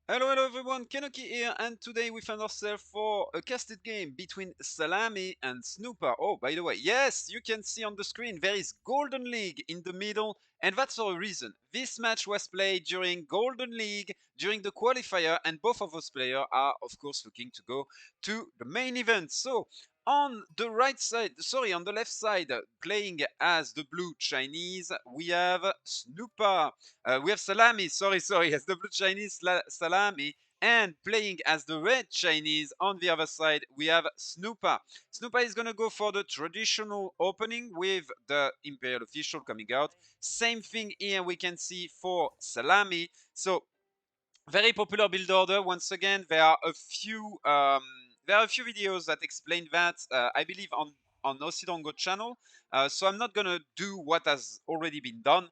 Hello everyone, Kenoki here, and today we found ourselves for a casted game between Szalami and Snoopa. Oh, by the way, yes, you can see on the screen there is Golden League in the middle, and that's for a reason. This match was played during Golden League, during the qualifier, and both of those players are, of course, looking to go to the main event. So, on the right side, sorry, on the left side, playing as the blue Chinese, we have Snoopa. We have Salami, sorry, as the blue Chinese Salami, and playing as the red Chinese on the other side, we have Snoopa. Snoopa is gonna go for the traditional opening with the Imperial official coming out. Same thing here we can see for Salami. So very popular build order. Once again, there are a few videos that explain that. I believe on Osidongo channel. So I'm not gonna do what has already been done.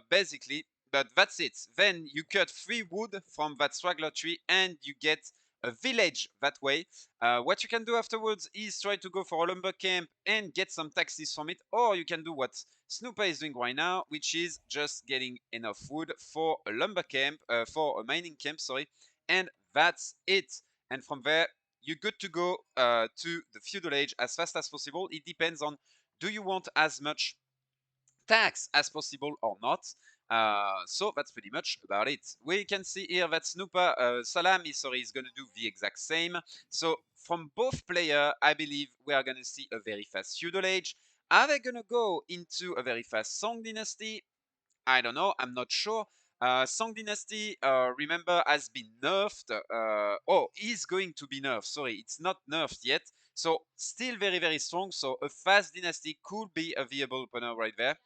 Basically, but that's it. Then you cut 3 wood from that straggler tree, and you get a village that way. What you can do afterwards is try to go for a lumber camp and get some taxes from it, or you can do what Snoopa is doing right now, which is just getting enough wood for a lumber camp, for a mining camp, sorry, and that's it. And from there, you're good to go to the feudal age as fast as possible. It depends on, do you want as much tax as possible or not. So that's pretty much about it. We can see here that Snoopa, Salami, sorry, is going to do the exact same. So from both players, I believe we are going to see a very fast feudal age. Are they going to go into a very fast Song Dynasty? I don't know. I'm not sure. Song Dynasty, remember, has been nerfed. Is going to be nerfed. Sorry, it's not nerfed yet. So still very, very strong. So a fast Dynasty could be a viable opponent right there.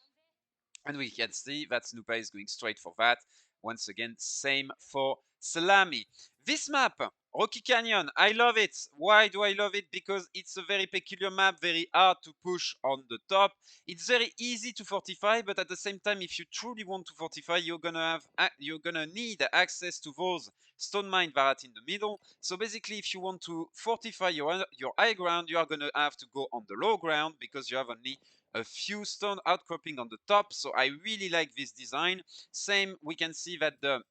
And we can see that Snoopa is going straight for that. Once again, same for Salami. This map, Rocky Canyon, I love it. Why do I love it? Because it's a very peculiar map, very hard to push on the top. It's very easy to fortify, but at the same time, if you truly want to fortify, you're gonna need access to those stone mines that are in the middle. So basically, if you want to fortify your high ground, you are gonna have to go on the low ground because you have only a few stone outcropping on the top. So I really like this design. Same, we can see that the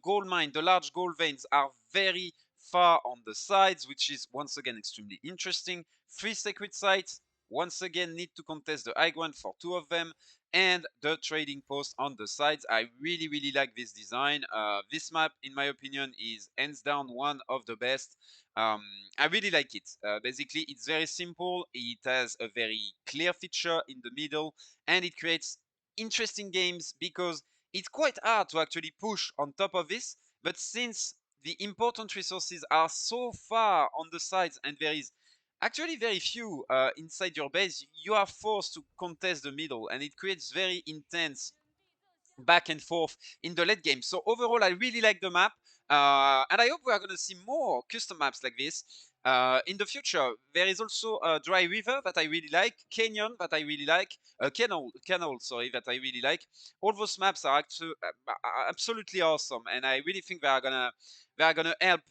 gold mine, the large gold veins are very far on the sides, which is once again extremely interesting. 3 sacred sites, once again need to contest the high ground for 2 of them, and the trading post on the sides. I really like this design. This map, in my opinion, is hands down one of the best. um, I really like it. Basically, it's very simple. It has a very clear feature in the middle, and it creates interesting games because it's quite hard to actually push on top of this. But since the important resources are so far on the sides and there is actually very few inside your base, you are forced to contest the middle, and it creates very intense back and forth in the late game. So overall, I really like the map, and I hope we are going to see more custom maps like this in the future. There is also a Dry River that I really like, Canyon that I really like, Canal, sorry, that I really like. All those maps are actually absolutely awesome, and I really think they are gonna help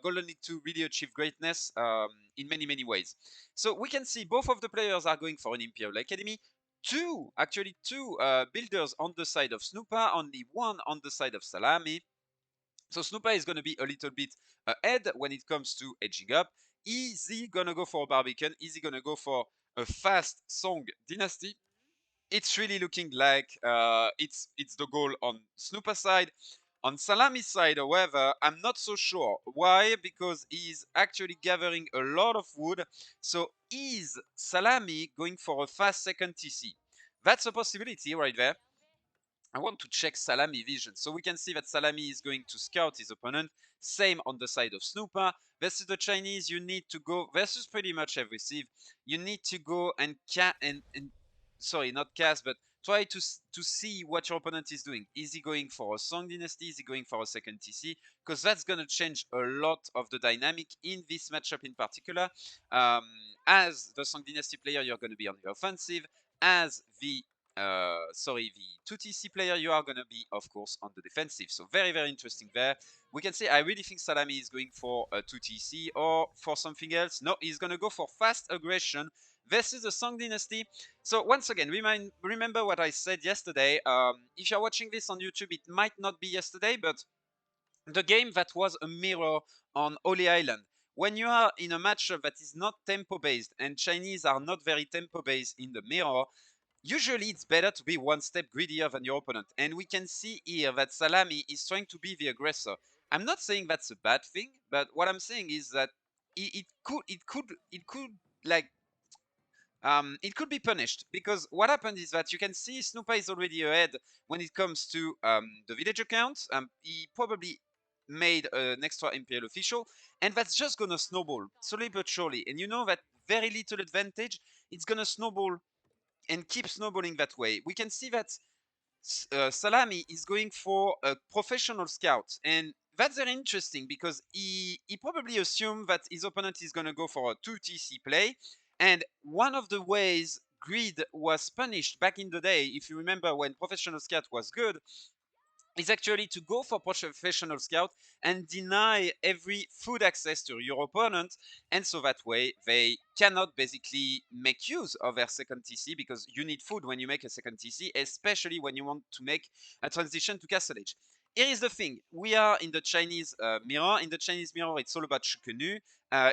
Golden League to really achieve greatness in many ways. So we can see both of the players are going for an Imperial Academy. Actually two builders on the side of Snoopa, only one on the side of Salami. So Snoopa is going to be a little bit ahead when it comes to edging up. Easy gonna go for a Barbican, easy gonna go for a fast Song Dynasty. It's really looking like it's the goal on Snoopa's side. On Salami's side, however, I'm not so sure. Why? Because he's actually gathering a lot of wood. So is Salami going for a fast second TC? That's a possibility right there. I want to check Salami vision. So we can see that Salami is going to scout his opponent. Same on the side of Snoopa. Versus the Chinese, you need to go, versus pretty much every sieve, you need to go and sorry, not cast, but try to see what your opponent is doing. Is he going for a Song Dynasty? Is he going for a second TC? Because that's going to change a lot of the dynamic in this matchup in particular. As the Song Dynasty player, you're going to be on the offensive. As the 2TC player, you are going to be, of course, on the defensive. So very interesting there. We can say I really think Salami is going for a 2TC or for something else. No, he's going to go for fast aggression versus the Song Dynasty. So once again, remember what I said yesterday. If you're watching this on YouTube, it might not be yesterday, but the game that was a mirror on Holy Island. When you are in a matchup that is not tempo based, and Chinese are not very tempo based in the mirror, usually it's better to be one step greedier than your opponent. And we can see here that Szalami is trying to be the aggressor. I'm not saying that's a bad thing, but what I'm saying is that it could like it could be punished, because what happened is that you can see Snoopa is already ahead when it comes to the village account. He probably made an extra Imperial official, and that's just gonna snowball slowly but surely. And you know that very little advantage, it's gonna snowball and keep snowballing that way. We can see that Szalami is going for a professional scout, and that's very interesting because he probably assumed that his opponent is going to go for a 2 TC play, and one of the ways greed was punished back in the day, if you remember when professional scout was good, is actually to go for professional scout and deny every food access to your opponent, and so that way they cannot basically make use of their second TC, because you need food when you make a second TC, especially when you want to make a transition to Castle Age. Here is the thing: we are in the Chinese mirror. In the Chinese mirror, it's all about Shukenu.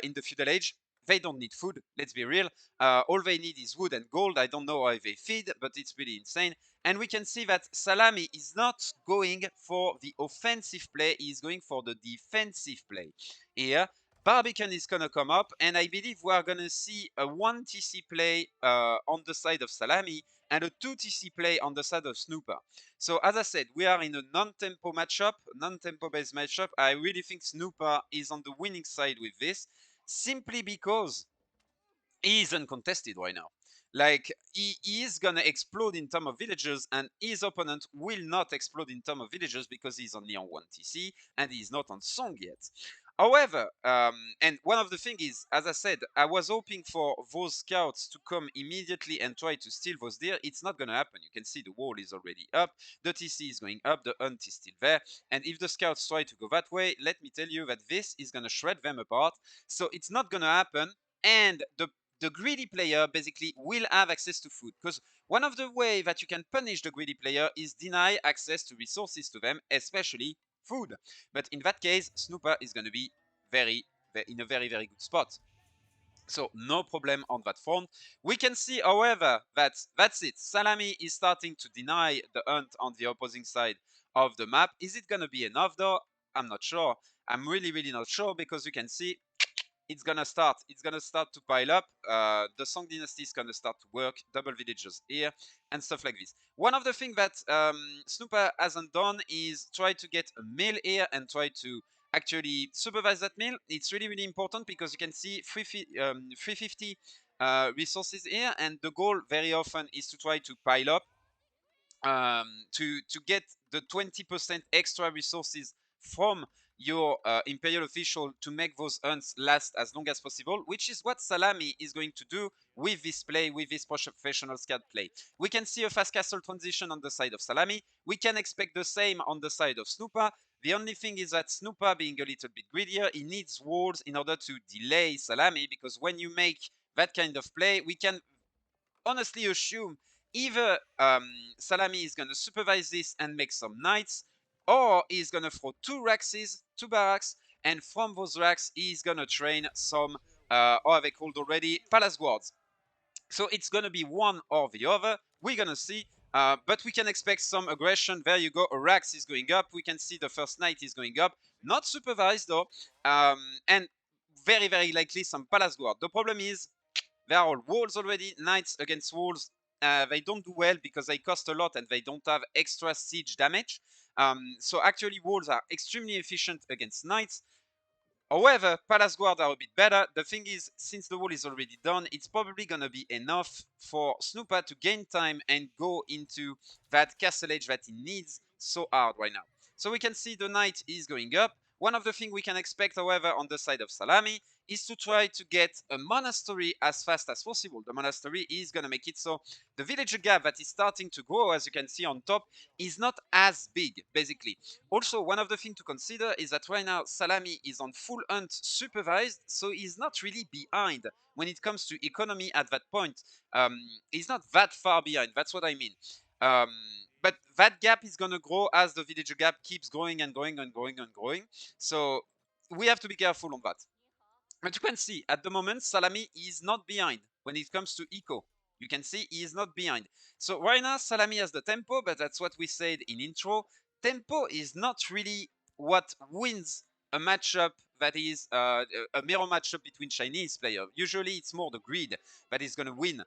In the feudal age, they don't need food. Let's be real. All they need is wood and gold. I don't know how they feed, but it's really insane. And we can see that Szalami is not going for the offensive play, he's going for the defensive play. Here, Barbican is going to come up, and I believe we are going to see a 1 TC play on the side of Szalami and a 2 TC play on the side of Snoopa. So as I said, we are in a non-tempo matchup, non-tempo based matchup. I really think Snoopa is on the winning side with this, simply because he is uncontested right now. Like, he is gonna explode in terms of villagers, and his opponent will not explode in terms of villagers because he's only on 1 TC and he's not on Song yet. However, and one of the things is, as I said, I was hoping for those scouts to come immediately and try to steal those deer. It's not gonna happen. You can see the wall is already up, the TC is going up, the hunt is still there, and if the scouts try to go that way, let me tell you that this is gonna shred them apart. So it's not gonna happen, and the greedy player basically will have access to food, because one of the way that you can punish the greedy player is deny access to resources to them, especially food. But in that case, Snoopa is going to be in a very good spot. So no problem on that front. We can see, however, that that's it. Szalami is starting to deny the hunt on the opposing side of the map. Is it going to be enough though? I'm not sure. I'm really not sure, because you can see it's gonna start. It's gonna start to pile up. The Song Dynasty is gonna start to work. Double villages here and stuff like this. One of the things that Snoopa hasn't done is try to get a mill here and try to actually supervise that mill. It's really important, because you can see 350 resources here, and the goal very often is to try to pile up to get the 20% extra resources from your imperial official to make those hunts last as long as possible, which is what Szalami is going to do with this play, with this professional scout play. We can see a fast castle transition on the side of Szalami. We can expect the same on the side of Snoopa. The only thing is that Snoopa, being a little bit greedier, he needs walls in order to delay Szalami, because when you make that kind of play, we can honestly assume either Szalami is going to supervise this and make some knights, or he's going to throw 2 barracks, and from those racks he's going to train some, how are they called already, palace guards. So it's going to be one or the other. We're going to see. But we can expect some aggression. There you go. A Rax is going up. We can see the first knight is going up. Not supervised though. And very likely some palace guard. The problem is they are all walls already. Knights against walls, they don't do well because they cost a lot and they don't have extra siege damage. So actually walls are extremely efficient against knights. However, Palace Guard are a bit better. The thing is, since the wall is already done, it's probably going to be enough for Snoopa to gain time and go into that castle age that he needs so hard right now. So we can see the knight is going up. One of the things we can expect, however, on the side of Szalami is to try to get a monastery as fast as possible. The monastery is going to make it so the villager gap that is starting to grow, as you can see on top, is not as big, basically. Also, one of the things to consider is that right now Szalami is on full hunt supervised, so he's not really behind when it comes to economy at that point. He's not that far behind, that's what I mean. Um, but that gap is gonna grow as the villager gap keeps growing and growing and growing and growing. So we have to be careful on that. But you can see at the moment, Salami is not behind when it comes to eco. You can see he is not behind. So right now, Salami has the tempo, but that's what we said in intro. Tempo is not really what wins a matchup that is a mirror matchup between Chinese players. Usually it's more the grid that is going to win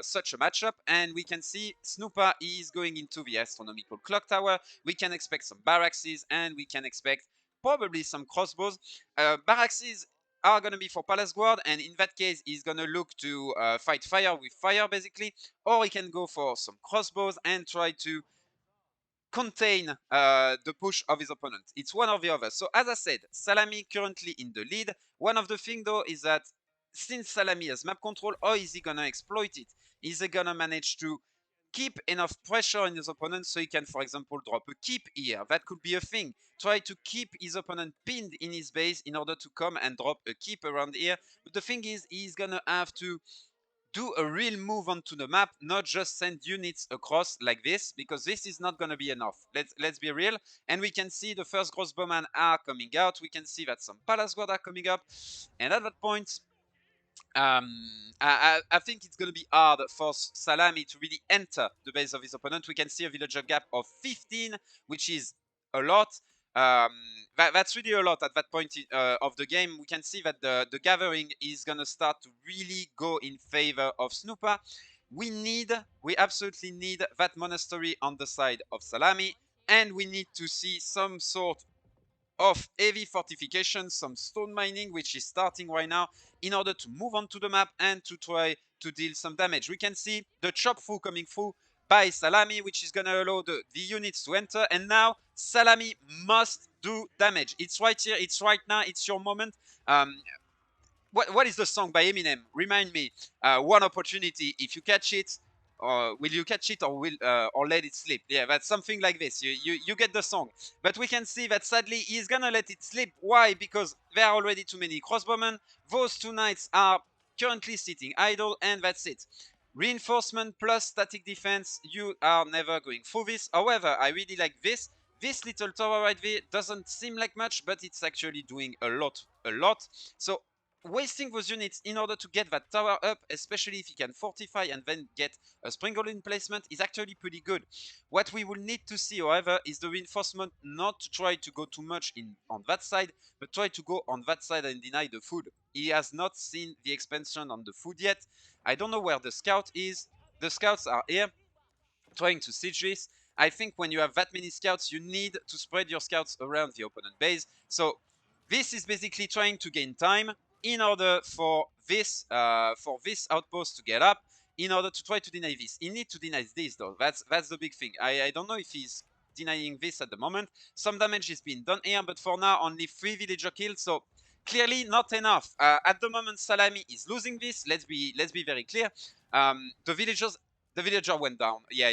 such a matchup. And we can see Snoopa is going into the astronomical clock tower. We can expect some barracks and we can expect probably some crossbows. Barracks are going to be for Palace Guard, and in that case, he's going to look to fight fire with fire, basically, or he can go for some crossbows and try to contain the push of his opponent. It's one or the other. So as I said, Salami currently in the lead. One of the things, though, is that since Salami has map control, how is he going to exploit it? Is he going to manage to keep enough pressure on his opponent so he can, for example, drop a keep here? That could be a thing. Try to keep his opponent pinned in his base in order to come and drop a keep around here. But the thing is, he's gonna have to do a real move onto the map, not just send units across like this, because this is not going to be enough. Let's be real. And we can see the first crossbowmen are coming out. We can see that some Palace Guard are coming up. And at that point, I think it's going to be hard for Salami to really enter the base of his opponent. We can see a villager gap of 15, which is a lot. That's really a lot at that point of the game. We can see that the gathering is going to start to really go in favor of Snoopa. We absolutely need that monastery on the side of Salami, and we need to see some sort of heavy fortification, some stone mining, which is starting right now in order to move onto the map and to try to deal some damage. We can see the chop through coming through by Salami, which is going to allow the units to enter. And now Salami must do damage. It's right here. It's right now. It's your moment. What is the song by Eminem? Remind me. One opportunity. If you catch it, will you catch it or let it slip? Yeah, that's something like this. You get the song. But we can see that sadly he's gonna let it slip. Why? Because there are already too many crossbowmen. Those two knights are currently sitting idle, and that's it. Reinforcement plus static defense. You are never going through this. However, I really like this. This little tower right there doesn't seem like much, but it's actually doing a lot. So wasting those units in order to get that tower up, especially if he can fortify and then get a sprinkle in placement, is actually pretty good. What we will need to see, however, is the reinforcement not to try to go too much on that side, but try to go on that side and deny the food. He has not seen the expansion on the food yet. I don't know where the scout is. The scouts are here trying to siege this. I think when you have that many scouts, you need to spread your scouts around the opponent base. So this is basically trying to gain time in order for this outpost to get up, in order to try to deny this. He needs to deny this, though. That's the big thing. I don't know if he's denying this at the moment. Some damage is being done here, but for now, only 3 villager kills. So clearly not enough. At the moment, Salami is losing this. Let's be very clear. The villager went down. Yeah.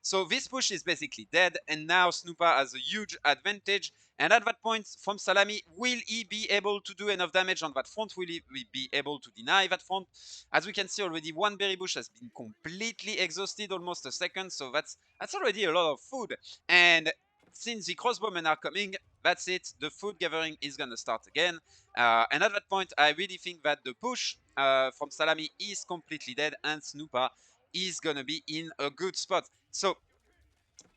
So this push is basically dead, and now Snoopa has a huge advantage. And at that point, from Salami, will he be able to do enough damage on that front? Will he be able to deny that front? As we can see already, one berry bush has been completely exhausted, almost a second. So that's already a lot of food. And since the crossbowmen are coming, that's it. The food gathering is going to start again. And at that point, I really think that the push from Salami is completely dead, and Snoopa is going to be in a good spot. So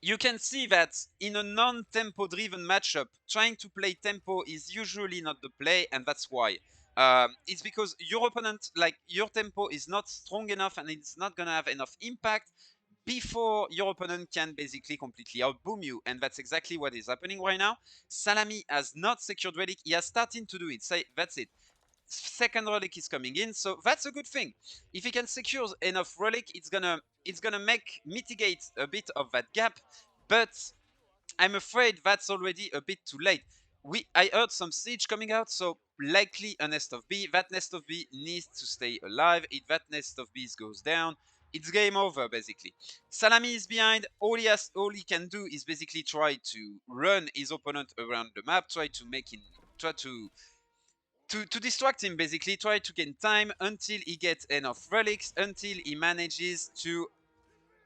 you can see that in a non-tempo driven matchup, trying to play tempo is usually not the play, and that's why. It's because your opponent, like your tempo, is not strong enough and it's not going to have enough impact before your opponent can basically completely outboom you, and that's exactly what is happening right now. Salami has not secured relic. He has started to do it. Say that's it. Second relic is coming in, so that's a good thing. If he can secure enough relic, it's gonna mitigate a bit of that gap, but I'm afraid that's already a bit too late. I heard some siege coming out, so likely a nest of bee. That nest of bee needs to stay alive. If that nest of bees goes down, it's game over basically. Salami is behind. All he can do is basically try to run his opponent around the map, try to distract him, basically try to gain time until he gets enough relics, until he manages to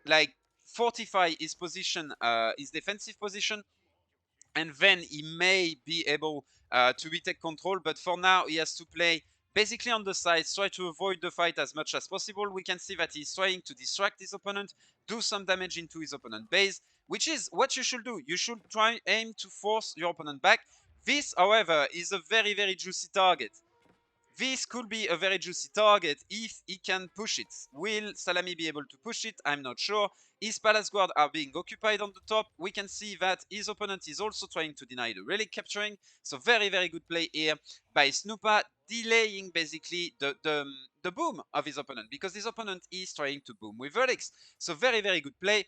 like fortify his position, his defensive position, and then he may be able to retake control. But for now, he has to play basically on the sides, try to avoid the fight as much as possible. We can see that he's trying to distract his opponent, do some damage into his opponent base, which is what you should do. You should aim to force your opponent back. This, however, is a very, very juicy target. This could be a very juicy target if he can push it. Will Szalami be able to push it? I'm not sure. His palace guard are being occupied on the top. We can see that his opponent is also trying to deny the relic capturing. So very, very good play here by Snoopa, delaying basically the boom of his opponent, because his opponent is trying to boom with relics. So very, very good play.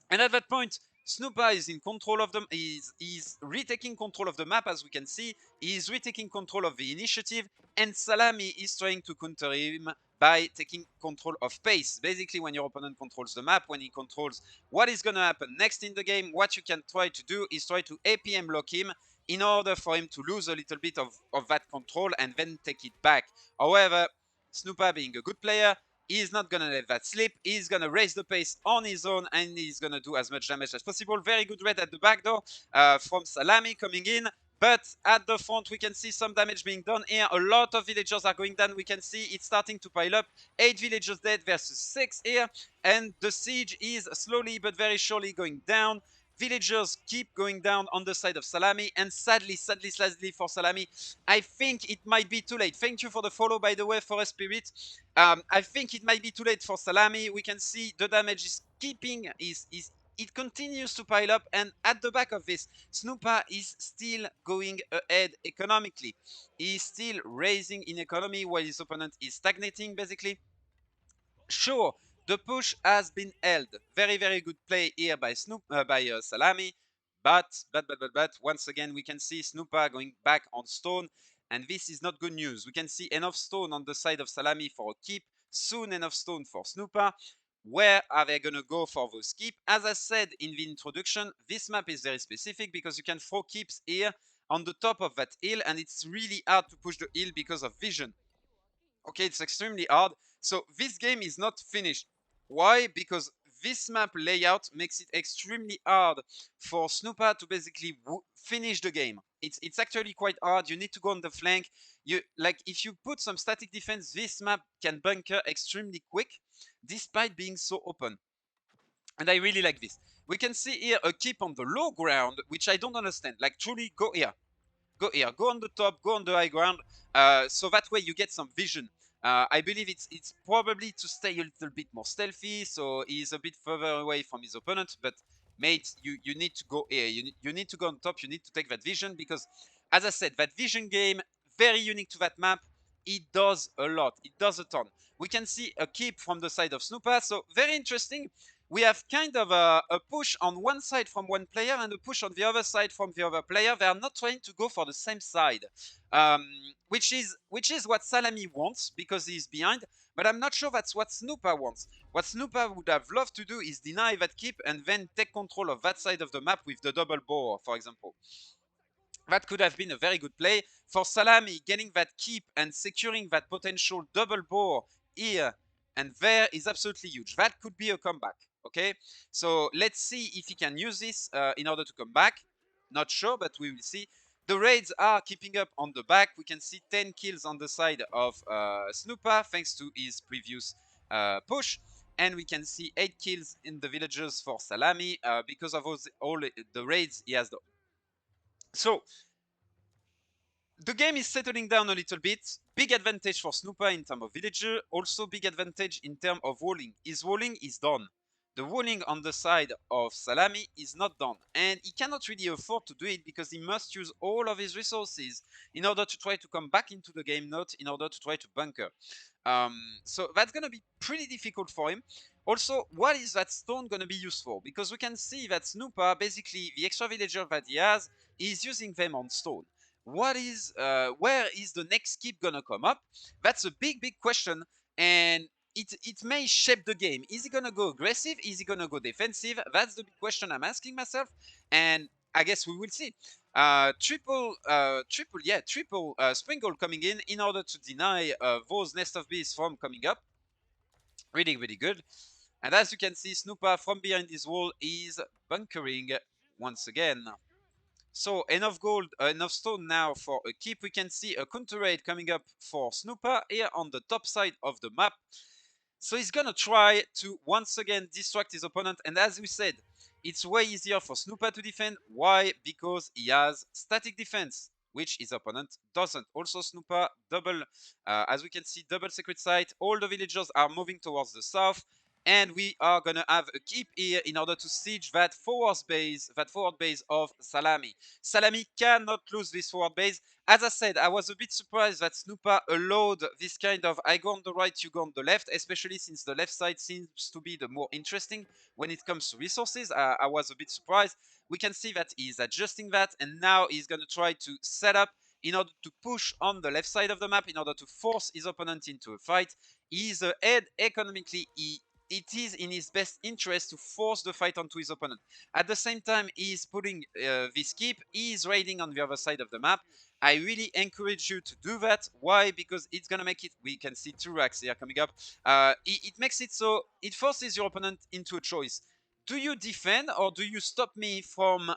And at that point, Snoopa is in control of them. He's retaking control of the map, as we can see. He's retaking control of the initiative, and Szalami is trying to counter him by taking control of pace. Basically, when your opponent controls the map, when he controls what is going to happen next in the game, what you can try to do is try to APM lock him in order for him to lose a little bit of that control and then take it back. However, Snoopa, being a good player, he's not going to let that slip. He's going to raise the pace on his own, and he's going to do as much damage as possible. Very good red at the back door from Szalami coming in. But at the front, we can see some damage being done here. A lot of villagers are going down. We can see it's starting to pile up. 8 villagers dead versus 6 here. And the siege is slowly but very surely going down. Villagers keep going down on the side of Szalami, and sadly for Szalami, I think it might be too late. Thank you for the follow, by the way, Forest Spirit. I think it might be too late for Szalami. We can see the damage is keeping, it continues to pile up, and at the back of this, Snoopa is still going ahead economically. He's still raising in economy while his opponent is stagnating, basically. Sure, the push has been held. Very, very good play here by Szalami. But once again, we can see Snoopa going back on stone, and this is not good news. We can see enough stone on the side of Szalami for a keep, soon enough stone for Snoopa. Where are they going to go for those keep? As I said in the introduction, this map is very specific because you can throw keeps here on the top of that hill, and it's really hard to push the hill because of vision. Okay, it's extremely hard. So this game is not finished. Why? Because this map layout makes it extremely hard for Snoopa to basically finish the game. It's actually quite hard. You need to go on the flank. If you put some static defense, this map can bunker extremely quick, despite being so open. And I really like this. We can see here a keep on the low ground, which I don't understand. Like, truly, go here. Go here, go on the top, go on the high ground, so that way you get some vision. I believe it's probably to stay a little bit more stealthy, so he's a bit further away from his opponent, but mate, you need to go here, you need to go on top, you need to take that vision, because as I said, that vision game, very unique to that map. It does a lot, it does a ton. We can see a keep from the side of Snoopa, so very interesting. We have kind of a push on one side from one player and a push on the other side from the other player. They are not trying to go for the same side, which is what Szalami wants because he's behind. But I'm not sure that's what Snoopa wants. What Snoopa would have loved to do is deny that keep and then take control of that side of the map with the double boar, for example. That could have been a very good play. For Szalami, getting that keep and securing that potential double boar here and there is absolutely huge. That could be a comeback. Okay, so let's see if he can use this in order to come back. Not sure, but we will see. The raids are keeping up on the back. We can see 10 kills on the side of Snoopa thanks to his previous push. And we can see 8 kills in the villagers for Szalami because of all the raids he has done. So, the game is settling down a little bit. Big advantage for Snoopa in terms of villager. Also big advantage in terms of walling. His walling is done. The walling on the side of Szalami is not done. And he cannot really afford to do it because he must use all of his resources in order to try to come back into the game, not in order to try to bunker. So that's going to be pretty difficult for him. Also, what is that stone going to be used for? Because we can see that Snoopa, basically the extra villager that he has, is using them on stone. Where is the next keep gonna come up? That's a big question, and it may shape the game. Is he gonna go aggressive? Is he gonna go defensive? That's the big question I'm asking myself, and I guess we will see. Triple Sprinkle coming in order to deny those Nest of Bees from coming up. Really, really good. And as you can see, Snoopa from behind this wall is bunkering once again. So enough gold, enough stone now for a keep. We can see a counter raid coming up for Snoopa here on the top side of the map. So he's gonna try to once again distract his opponent, and as we said, it's way easier for Snoopa to defend. Why? Because he has static defense, which his opponent doesn't. Also Snoopa double, as we can see, double secret site. All the villagers are moving towards the south, and we are gonna have a keep here in order to siege that forward base of Szalami. Szalami cannot lose this forward base. As I said, I was a bit surprised that Snoopa allowed this kind of I go on the right, you go on the left, especially since the left side seems to be the more interesting when it comes to resources. I was a bit surprised. We can see that he's adjusting that, and now he's going to try to set up in order to push on the left side of the map in order to force his opponent into a fight. He's ahead economically. It is in his best interest to force the fight onto his opponent. At the same time, he's putting this keep. He's raiding on the other side of the map. I really encourage you to do that. Why? Because it's gonna make it. We can see 2 racks here coming up. It makes it so it forces your opponent into a choice. Do you defend or do you stop me from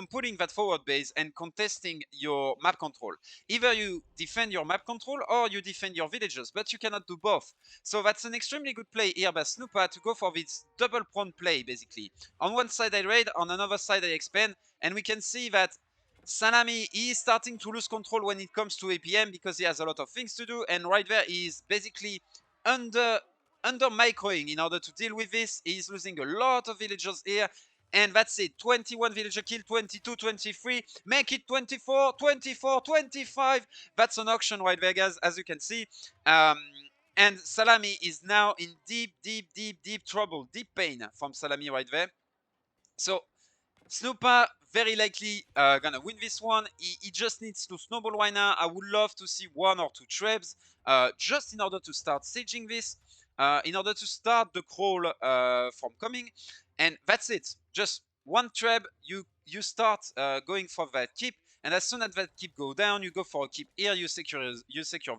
putting that forward base and contesting your map control? Either you defend your map control or you defend your villagers, but you cannot do both. So that's an extremely good play here by Snoopa to go for this double prone play, basically. On one side I raid, on another side I expand, and we can see that Szalami is starting to lose control when it comes to APM because he has a lot of things to do, and right there he is basically under microing in order to deal with this. He's losing a lot of villagers here, and that's it. 21 villager kill, 22, 23, make it 24, 24, 25. That's an auction right there, guys, as you can see. And Szalami is now in deep trouble, deep pain from Szalami right there. So Snoopa very likely gonna win this one. He just needs to snowball right now. I would love to see 1 or 2 trebs just in order to start sieging this, in order to start the crawl from coming, and that's it. Just 1 treb, you start going for that keep, and as soon as that keep go down, you go for a keep here, you secure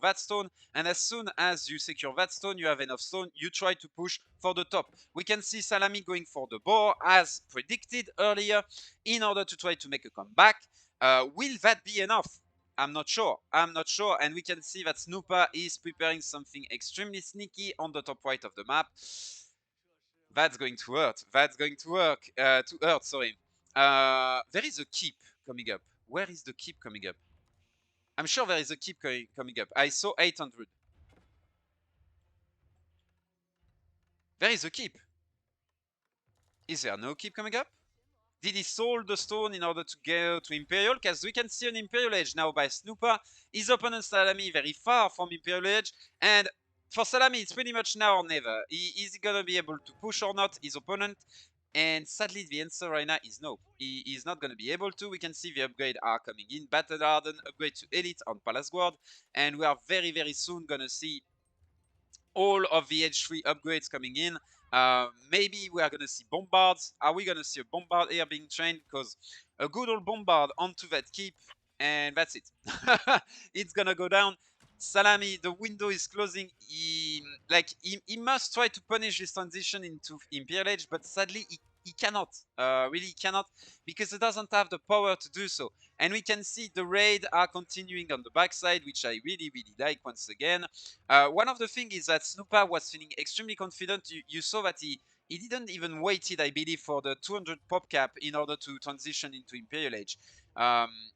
that stone, and as soon as you secure that stone, you have enough stone, you try to push for the top. We can see Szalami going for the boar as predicted earlier in order to try to make a comeback. Will that be enough? I'm not sure. And we can see that Snoopa is preparing something extremely sneaky on the top right of the map. That's going to hurt. Sorry. There is a keep coming up. Where is the keep coming up? I'm sure there is a keep coming up. I saw 800. There is a keep. Is there no keep coming up? Did he sold the stone in order to go to Imperial? Because we can see an Imperial Edge now by Snoopa. His opponent Szalami very far from Imperial Edge. And for Szalami, it's pretty much now or never. Is he going to be able to push or not his opponent? And sadly, the answer right now is no. He is not going to be able to. We can see the upgrade are coming in. Battle Harden, upgrade to Elite on Palace Guard. And we are very, very soon going to see all of the Edge 3 upgrades coming in. Maybe we are going to see bombards. Are we going to see a bombard here being trained? Because a good old bombard onto that keep, and that's it. It's going to go down. Szalami, the window is closing. He must try to punish this transition into Imperial Age, but sadly he cannot. Really cannot, because he doesn't have the power to do so. And we can see the raid are continuing on the backside, which I really, really like once again. One of the things is that Snoopa was feeling extremely confident. You saw that he didn't even waited, I believe, for the 200 pop cap in order to transition into Imperial Age.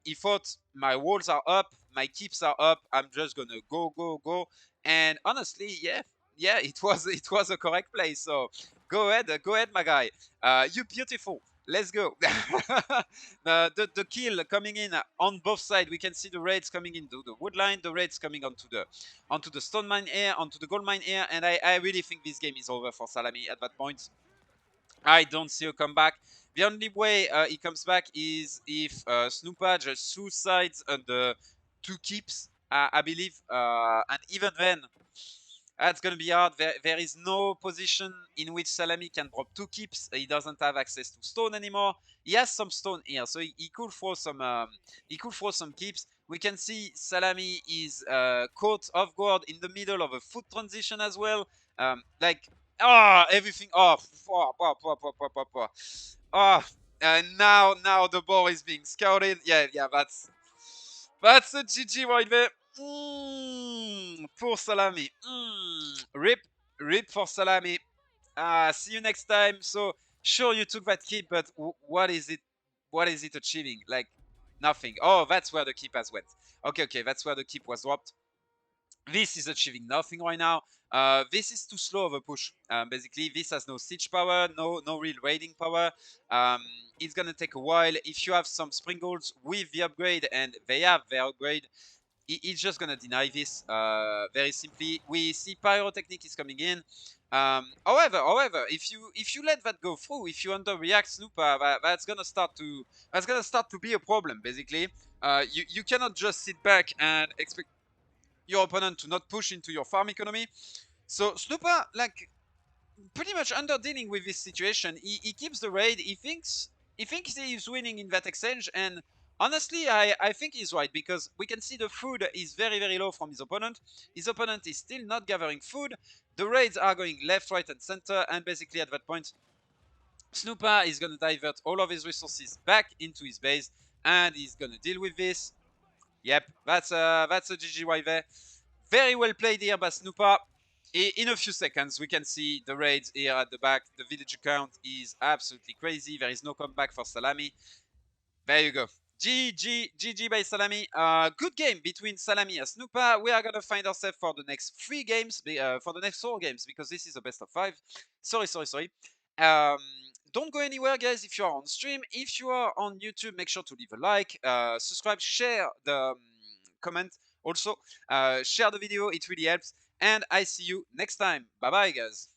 He thought, my walls are up, my keeps are up, I'm just gonna go. And honestly, yeah, it was a correct play. So go ahead, my guy. You beautiful. Let's go. The kill coming in on both sides. We can see the raids coming into the wood line, the raids coming onto the stone mine here, onto the gold mine here, and I really think this game is over for Szalami at that point. I don't see a comeback. The only way he comes back is if Snoopa just suicides under 2 keeps, I believe, and even then, that's going to be hard. There is no position in which Szalami can drop 2 keeps. He doesn't have access to stone anymore. He has some stone here, so he could throw some keeps. We can see Szalami is caught off guard in the middle of a foot transition as well. Like, Oh, everything off. Oh, and now the ball is being scouted. Yeah, that's a GG right there. Poor Szalami. Rip for Szalami. See you next time. So sure you took that keep, but what is it? What is it achieving? Like nothing. Oh, that's where the keep has went. Okay, that's where the keep was dropped. This is achieving nothing right now. This is too slow of a push. Basically, this has no siege power, no real raiding power. Um, it's gonna take a while. If you have some sprinkles with the upgrade, and they have their upgrade, it's just gonna deny this very simply. We see pyrotechnic is coming in. However, if you let that go through, if you underreact Snoopa, that's gonna start to be a problem. Basically, you cannot just sit back and expect your opponent to not push into your farm economy. So Snoopa, like, pretty much under dealing with this situation. He keeps the raid. He thinks he's winning in that exchange, and honestly, I think he's right, because we can see the food is very, very low from his opponent. His opponent is still not gathering food. The raids are going left, right, and center, and basically at that point, Snoopa is going to divert all of his resources back into his base, and he's going to deal with this. Yep, that's a GG there. Very well played here by Snoopa. In a few seconds, we can see the raids here at the back. The villager count is absolutely crazy. There is no comeback for Szalami. There you go. GG by Szalami. Good game between Szalami and Snoopa. We are going to find ourselves for the next 4 games, because this is a best of 5. Sorry. Um, don't go anywhere, guys, if you are on stream. If you are on YouTube, make sure to leave a like, subscribe, share the comment. Also, share the video. It really helps. And I see you next time. Bye-bye, guys.